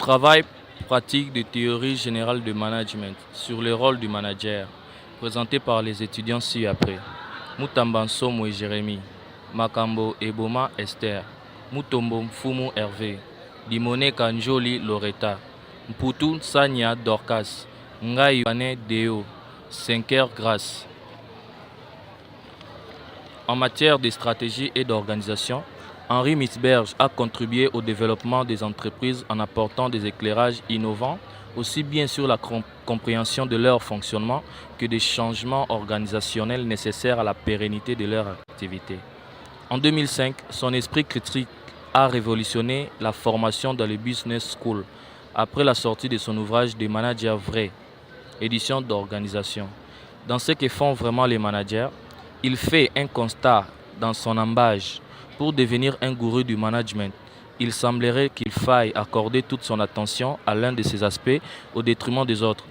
Travail pratique de théorie générale de management sur le rôle du manager, présenté par les étudiants ci-après. Mutamba Nsomo et Jérémy, Makambo Eboma Esther, Mutombo Mfumu Hervé, Dimone Kanjoli Loretta, Mputu Sanya Dorcas, Ngai Wane Deo, 5 heures Grâce. En matière de stratégie et d'organisation, Henri Mitzberg a contribué au développement des entreprises en apportant des éclairages innovants, aussi bien sur la compréhension de leur fonctionnement que des changements organisationnels nécessaires à la pérennité de leur activité. En 2005, son esprit critique a révolutionné la formation dans les business schools après la sortie de son ouvrage Des managers vrais, édition d'organisation. Dans ce que font vraiment les managers, il fait un constat dans son embâge. Pour devenir un gourou du management, il semblerait qu'il faille accorder toute son attention à l'un de ces aspects au détriment des autres.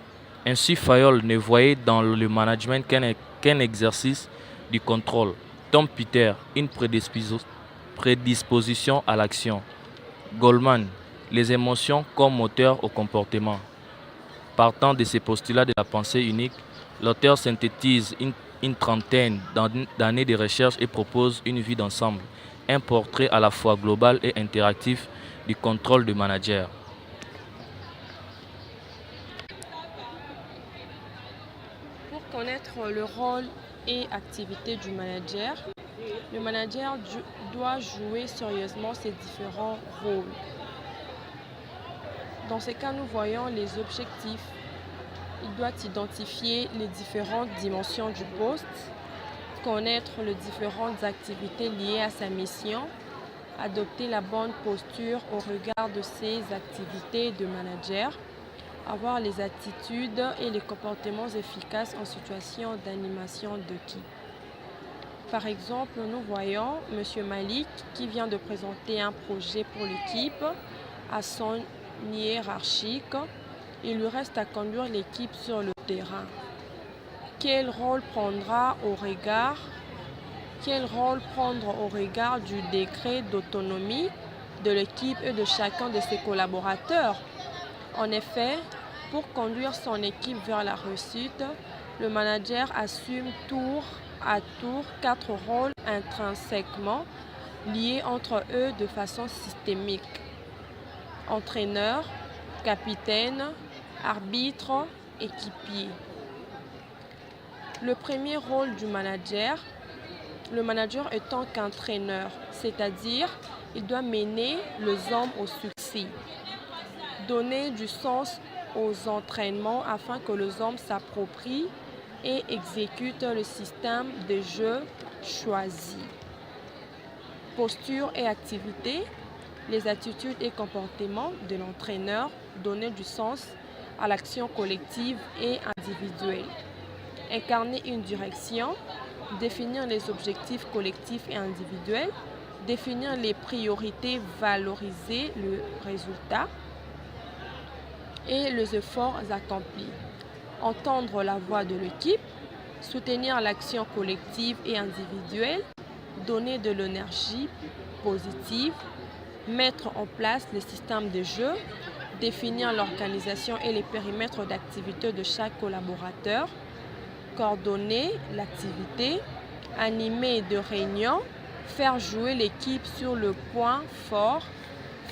Ainsi, Fayol ne voyait dans le management qu'un exercice du contrôle. Tom Peter, une prédisposition à l'action. Goldman, les émotions comme moteur au comportement. Partant de ces postulats de la pensée unique, l'auteur synthétise une trentaine d'années de recherche et propose une vue d'ensemble, un portrait à la fois global et interactif du contrôle du manager. Pour connaître le rôle et activité du manager, le manager doit jouer sérieusement ses différents rôles. Dans ce cas, nous voyons les objectifs. Il doit identifier les différentes dimensions du poste, connaître les différentes activités liées à sa mission, adopter la bonne posture au regard de ses activités de manager, avoir les attitudes et les comportements efficaces en situation d'animation d'équipe. Par exemple, nous voyons M. Malik qui vient de présenter un projet pour l'équipe à son hiérarchique. Il lui reste à conduire l'équipe sur le terrain. Quel rôle prendre au regard du décret d'autonomie de l'équipe et de chacun de ses collaborateurs? En effet, pour conduire son équipe vers la réussite, le manager assume tour à tour 4 rôles intrinsèquement liés entre eux de façon systémique. Entraîneur, capitaine, arbitre, équipier. Le premier rôle du manager, le manager étant qu'entraîneur, c'est-à-dire il doit mener les hommes au succès, donner du sens aux entraînements afin que les hommes s'approprient et exécutent le système de jeu choisi. Posture et activité, les attitudes et comportements de l'entraîneur, donner du sens à l'action collective et individuelle. Incarner une direction, définir les objectifs collectifs et individuels, définir les priorités, valoriser le résultat et les efforts accomplis. Entendre la voix de l'équipe, soutenir l'action collective et individuelle, donner de l'énergie positive, mettre en place le système de jeu, définir l'organisation et les périmètres d'activité de chaque collaborateur, coordonner l'activité, animer de réunions, faire jouer l'équipe sur le point fort,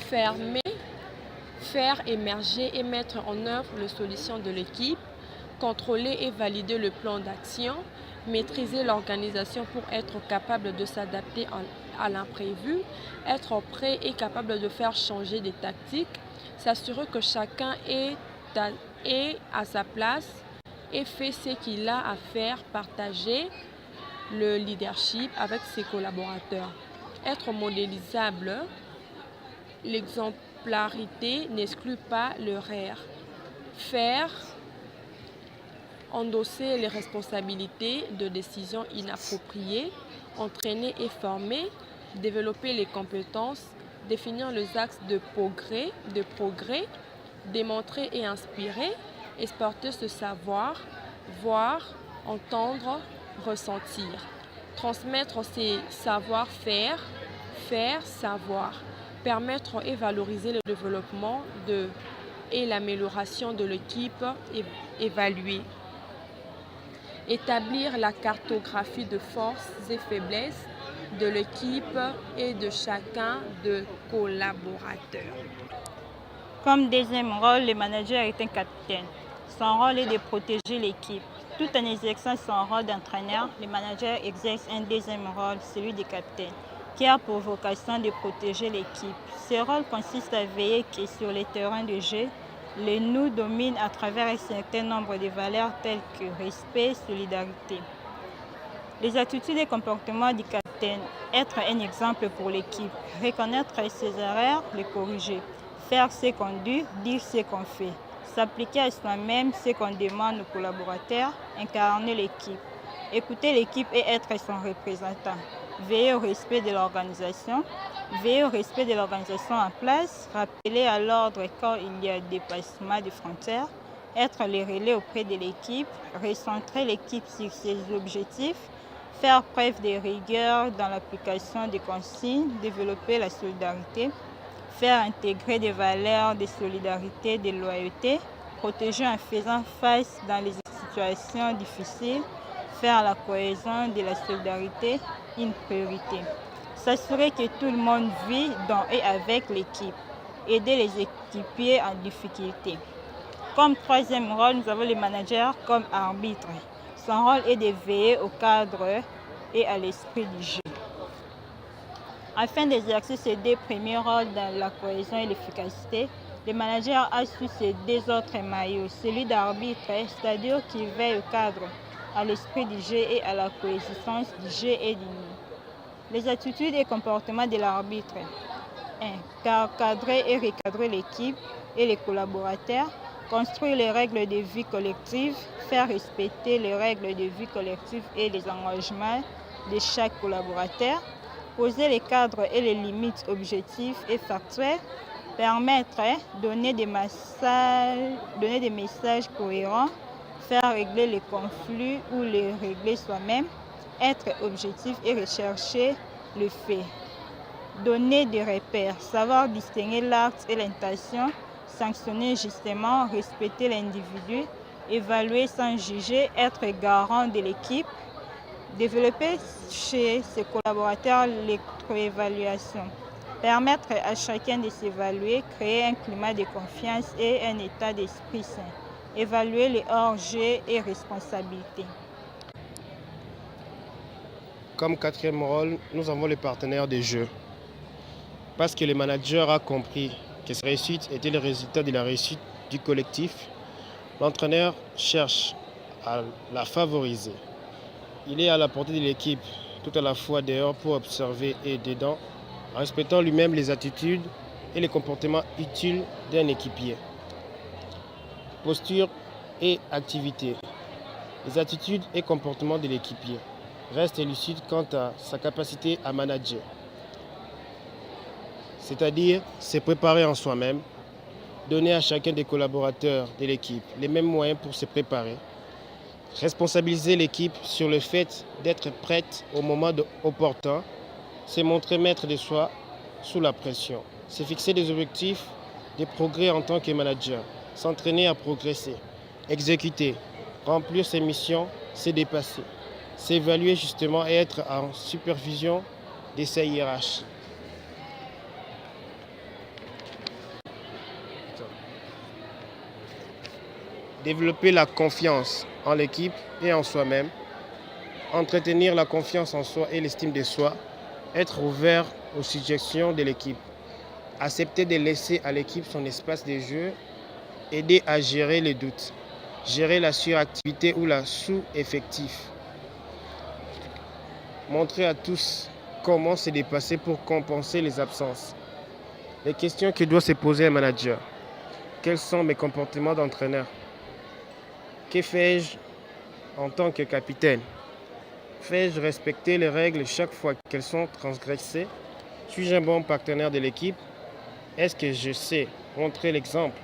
faire émerger et mettre en œuvre les solutions de l'équipe, contrôler et valider le plan d'action, maîtriser l'organisation pour être capable de s'adapter à l'imprévu, être prêt et capable de faire changer des tactiques, s'assurer que chacun est à sa place et fait ce qu'il a à faire, partager le leadership avec ses collaborateurs. Être modélisable, l'exemplarité n'exclut pas le rare. Faire, endosser les responsabilités de décisions inappropriées, entraîner et former, développer les compétences, définir les axes de progrès, démontrer et inspirer, exporter ce savoir, voir, entendre, ressentir. Transmettre ses savoir-faire, faire, savoir. Permettre et valoriser le développement de et l'amélioration de l'équipe évaluée. Établir la cartographie de forces et faiblesses de l'équipe et de chacun des collaborateurs. Comme deuxième rôle, le manager est un capitaine. Son rôle est de protéger l'équipe. Tout en exerçant son rôle d'entraîneur, le manager exerce un deuxième rôle, celui de capitaine, qui a pour vocation de protéger l'équipe. Ce rôle consiste à veiller que sur les terrains de jeu, le nous domine à travers un certain nombre de valeurs telles que respect, solidarité. Les attitudes et comportements du capitaine: être un exemple pour l'équipe, reconnaître ses erreurs, les corriger, faire ce qu'on dit, dire ce qu'on fait, s'appliquer à soi-même, ce qu'on demande aux collaborateurs, incarner l'équipe, écouter l'équipe et être son représentant, veiller au respect de l'organisation, en place, rappeler à l'ordre quand il y a dépassement de frontières, être le relais auprès de l'équipe, recentrer l'équipe sur ses objectifs, faire preuve de rigueur dans l'application des consignes, développer la solidarité, faire intégrer des valeurs de solidarité, de loyauté, protéger en faisant face dans les situations difficiles, faire la cohésion de la solidarité une priorité. S'assurer que tout le monde vit dans et avec l'équipe, aider les équipiers en difficulté. Comme troisième rôle, nous avons le manager comme arbitre. Son rôle est de veiller au cadre et à l'esprit du jeu. Afin d'exercer ces deux premiers rôles dans la cohésion et l'efficacité, le manager a su ses deux autres maillots, celui d'arbitre, c'est-à-dire qui veille au cadre, à l'esprit du jeu et à la coexistence du jeu et du nous. Les attitudes et comportements de l'arbitre: 1. Cadrer et recadrer l'équipe et les collaborateurs, construire les règles de vie collective, faire respecter les règles de vie collective et les engagements de chaque collaborateur, poser les cadres et les limites objectifs et factuels, permettre, donner des messages cohérents, faire régler les conflits ou les régler soi-même, être objectif et rechercher le fait, donner des repères, savoir distinguer l'acte et l'intention, sanctionner justement, respecter l'individu, évaluer sans juger, être garant de l'équipe, développer chez ses collaborateurs l'évaluation, permettre à chacun de s'évaluer, créer un climat de confiance et un état d'esprit sain, évaluer les hors-jeux et responsabilités. Comme quatrième rôle, nous avons le partenaire de jeu. Parce que le manager a compris que sa réussite était le résultat de la réussite du collectif, l'entraîneur cherche à la favoriser. Il est à la portée de l'équipe, tout à la fois dehors pour observer et dedans, en respectant lui-même les attitudes et les comportements utiles d'un équipier. Posture et activité. Les attitudes et comportements de l'équipier restent lucides quant à sa capacité à manager, c'est-à-dire se préparer en soi-même, donner à chacun des collaborateurs de l'équipe les mêmes moyens pour se préparer, responsabiliser l'équipe sur le fait d'être prête au moment opportun, se montrer maître de soi sous la pression, se fixer des objectifs de progrès en tant que manager, s'entraîner à progresser, exécuter, remplir ses missions, se dépasser, s'évaluer justement et être en supervision de sa hiérarchie. Développer la confiance en l'équipe et en soi-même, entretenir la confiance en soi et l'estime de soi, être ouvert aux suggestions de l'équipe, accepter de laisser à l'équipe son espace de jeu, aider à gérer les doutes, gérer la suractivité ou la sous-effectif, montrer à tous comment se dépasser pour compenser les absences. Les questions que doit se poser un manager: quels sont mes comportements d'entraîneur? Que fais-je en tant que capitaine? Fais-je respecter les règles chaque fois qu'elles sont transgressées? Suis-je un bon partenaire de l'équipe? Est-ce que je sais montrer l'exemple?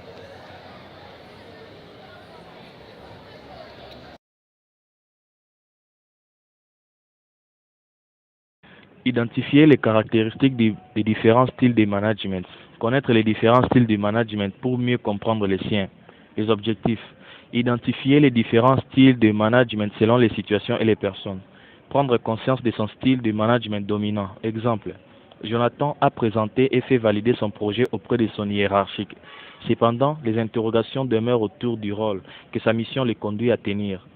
Identifier les caractéristiques des différents styles de management. Connaître les différents styles de management pour mieux comprendre les siens. Les objectifs. Identifier les différents styles de management selon les situations et les personnes. Prendre conscience de son style de management dominant. Exemple. Jonathan a présenté et fait valider son projet auprès de son hiérarchique. Cependant, les interrogations demeurent autour du rôle que sa mission le conduit à tenir.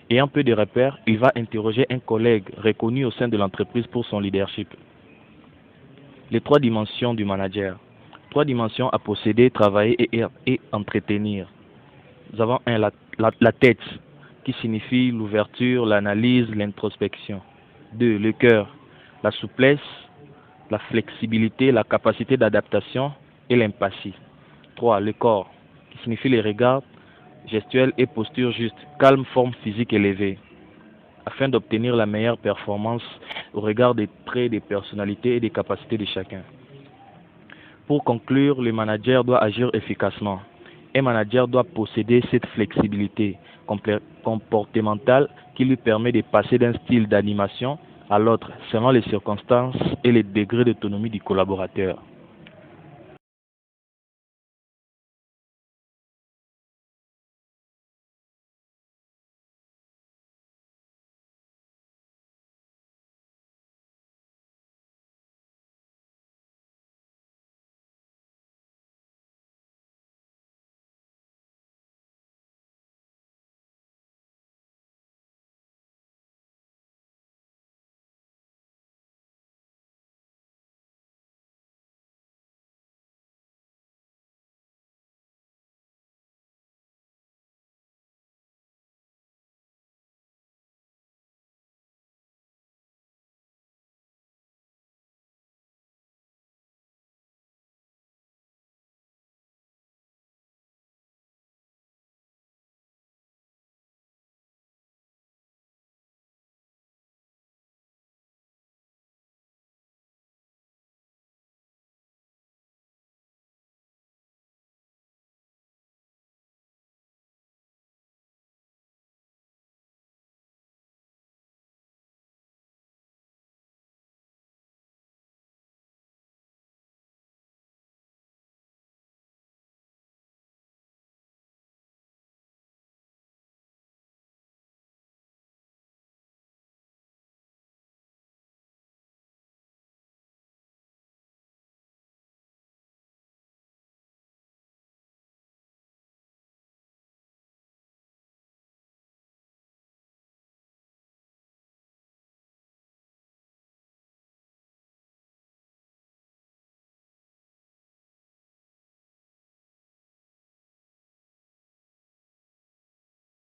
Ayant peu de repères, il va interroger un collègue reconnu au sein de l'entreprise pour son leadership. Les 3 dimensions du manager. 3 dimensions à posséder, travailler et entretenir. Nous avons la tête, qui signifie l'ouverture, l'analyse, l'introspection. 2. Le cœur, la souplesse, la flexibilité, la capacité d'adaptation et l'empathie. 3. Le corps, qui signifie les regards, gestuelle et posture juste, calme, forme physique élevée, afin d'obtenir la meilleure performance au regard des traits, des personnalités et des capacités de chacun. Pour conclure, le manager doit agir efficacement. Un manager doit posséder cette flexibilité comportementale qui lui permet de passer d'un style d'animation à l'autre selon les circonstances et les degrés d'autonomie du collaborateur.